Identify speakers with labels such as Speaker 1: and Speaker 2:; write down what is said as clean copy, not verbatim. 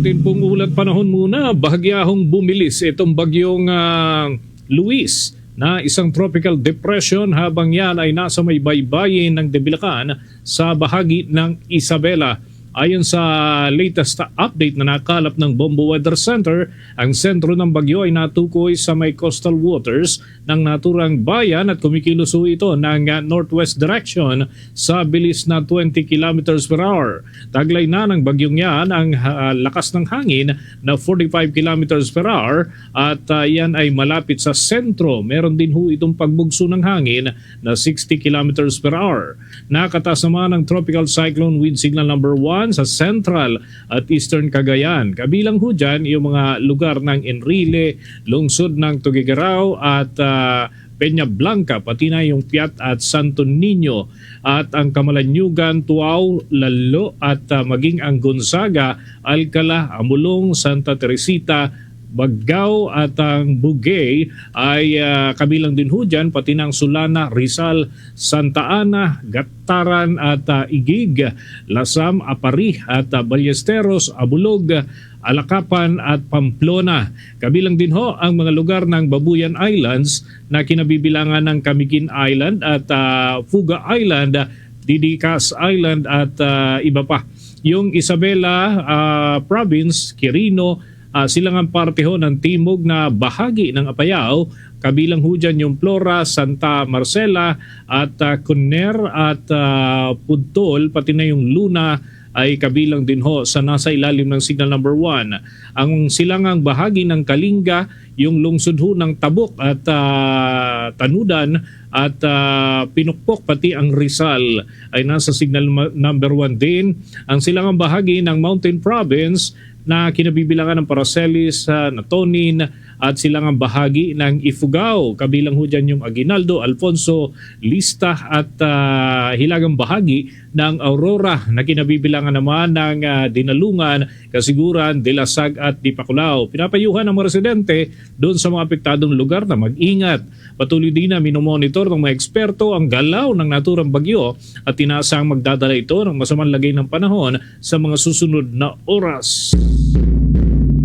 Speaker 1: atin pong ulat panahon muna, bahagyahong bumilis itong bagyong Luis na isang tropical depression habang yan ay nasa may baybayin ng Debilacan sa bahagi ng Isabela. Ayon sa latest update na nakalap ng Bombo Weather Center, ang sentro ng bagyo ay natukoy sa may coastal waters ng naturang bayan at kumikilos ito ng northwest direction sa bilis na 20 kilometers per hour. Taglay na ng bagyong yan ang lakas ng hangin na 45 kilometers per hour at yan ay malapit sa sentro. Meron din itong pagbugso ng hangin na 60 kilometers per hour. Nakatas naman ang tropical cyclone wind signal number 1 sa central at eastern Cagayan. Kabilang dyan yung mga lugar ng Enrile, lungsod ng Tuguegarao at Peña Blanca, pati na yung Piat at Santo Niño at ang Camalaniugan, Tuao, Lalo at maging ang Gonzaga, Alcala, Amulong, Santa Teresita, Baggao at ang Bugay ay kabilang din dyan, pati ng Sulana, Rizal, Santa Ana, Gataran at Igig, Lasam, Apari at Ballesteros, Abulog, Alakapan at Pamplona. Kabilang din ang mga lugar ng Babuyan Islands na kinabibilangan ng Camiguin Island at Fuga Island, Didicas Island at iba pa. Yung Isabela Province, Quirino, silangang parte ng timog na bahagi ng Apayao, kabilang dyan yung Flora, Santa Marcela at Conner at Pudtol, pati na yung Luna ay kabilang din sa nasa ilalim ng signal number 1. Ang silangang bahagi ng Kalinga, yung lungsod ng Tabuk at Tanudan at Pinukpok pati ang Rizal ay nasa signal number 1 din. Ang silangang bahagi ng Mountain Province na kinabibilangan ng Paracelis, Natonin at silangang bahagi ng Ifugao. Kabilang dyan yung Aguinaldo, Alfonso, Lista at hilagang bahagi ng Aurora na kinabibilangan naman ng Dinalungan, Kasiguran, Dilasag at Dipaculaw. Pinapayuhan ng mga residente doon sa mga apektadong lugar na mag-ingat. Patuloy din na minomonitor ng mga eksperto ang galaw ng naturang bagyo at inaasahang magdadala ito ng masamang lagay ng panahon sa mga susunod na oras.